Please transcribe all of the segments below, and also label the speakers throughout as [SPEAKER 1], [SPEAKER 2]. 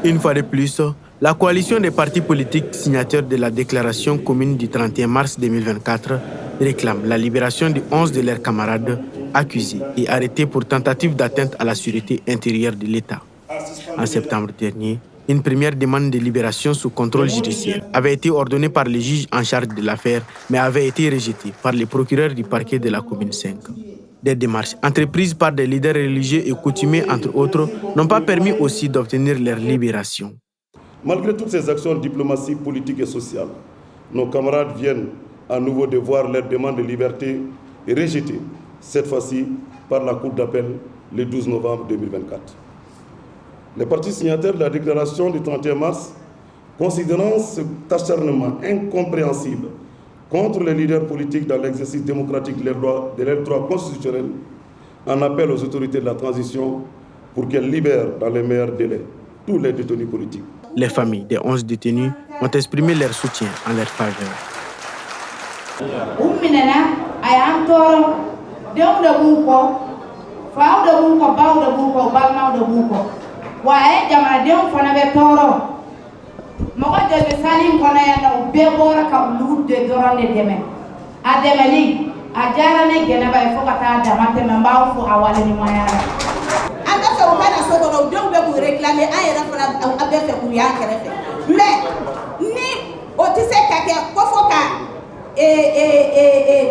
[SPEAKER 1] Une fois de plus, la coalition des partis politiques signataires de la déclaration commune du 31 mars 2024 réclame la libération de 11 de leurs camarades accusés et arrêtés pour tentative d'atteinte à la sûreté intérieure de l'État. En septembre dernier, une première demande de libération sous contrôle judiciaire avait été ordonnée par le juge en charge de l'affaire, mais avait été rejetée par les procureurs du parquet de la commune 5. Des démarches entreprises par des leaders religieux et coutumiers, entre autres, n'ont pas permis aussi d'obtenir leur libération.
[SPEAKER 2] Malgré toutes ces actions de diplomatie politique et sociale, nos camarades viennent à nouveau de voir leur demande de liberté rejetée, cette fois-ci par la Cour d'appel le 12 novembre 2024. Les partis signataires de la déclaration du 31 mars, considérant cet acharnement incompréhensible contre les leaders politiques dans l'exercice démocratique de leurs droits constitutionnels, en appellent aux autorités de la transition pour qu'elles libèrent dans les meilleurs délais tous les détenus politiques.
[SPEAKER 1] Les familles des 11 détenus ont exprimé leur soutien en leur faveur.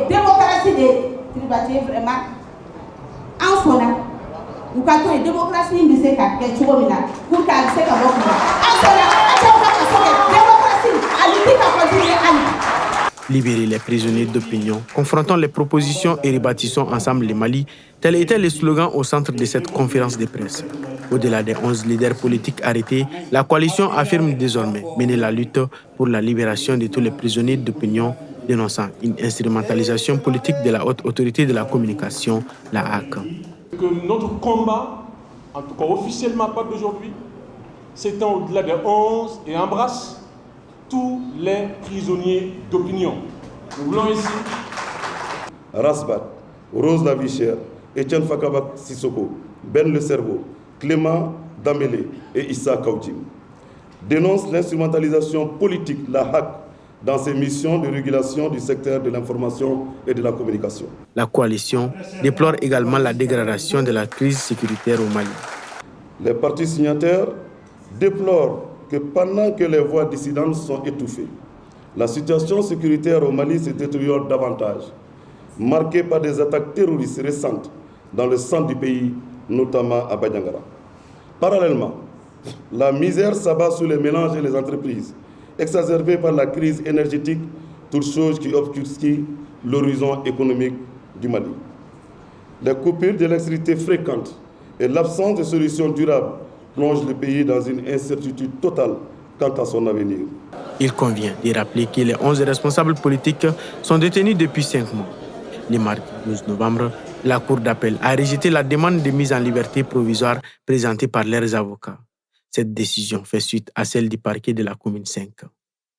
[SPEAKER 3] Démocratie de privatiser vraiment en fauna ou quand on est démocratie il disait qu'à tu vois là pour qu'elle se casse
[SPEAKER 1] Libérer les prisonniers d'opinion, confrontons les propositions et rebâtissons ensemble le Mali, tel était le slogan au centre de cette conférence de presse. Au-delà des 11 leaders politiques arrêtés, la coalition affirme désormais mener la lutte pour la libération de tous les prisonniers d'opinion, dénonçant une instrumentalisation politique de la haute autorité de la communication, la HAC.
[SPEAKER 4] Que notre combat, en tout cas officiellement pas d'aujourd'hui, s'étend au-delà des 11 et embrasse tous les prisonniers d'opinion. Nous voulons ici
[SPEAKER 2] Rasbat, Rose Lavichère, Etienne Fakabak Sissoko, Ben Le Cerveau, Clément Damélé et Issa Kautim dénoncent l'instrumentalisation politique de la HAC dans ses missions de régulation du secteur de l'information et de la communication.
[SPEAKER 1] La coalition déplore également la dégradation de la crise sécuritaire au Mali.
[SPEAKER 2] Les partis signataires déplorent que pendant que les voix dissidentes sont étouffées, la situation sécuritaire au Mali se détériore davantage, marquée par des attaques terroristes récentes dans le centre du pays, notamment à Badiangara. Parallèlement, la misère s'abat sur les ménages et les entreprises, exacerbée par la crise énergétique, toute chose qui obscurcit l'horizon économique du Mali. Les coupures d'électricité fréquentes et l'absence de solutions durables plongent le pays dans une incertitude totale quant à son avenir.
[SPEAKER 1] Il convient de rappeler que les 11 responsables politiques sont détenus depuis 5 mois. Le mardi 12 novembre, la Cour d'appel a rejeté la demande de mise en liberté provisoire présentée par leurs avocats. Cette décision fait suite à celle du parquet de la commune 5.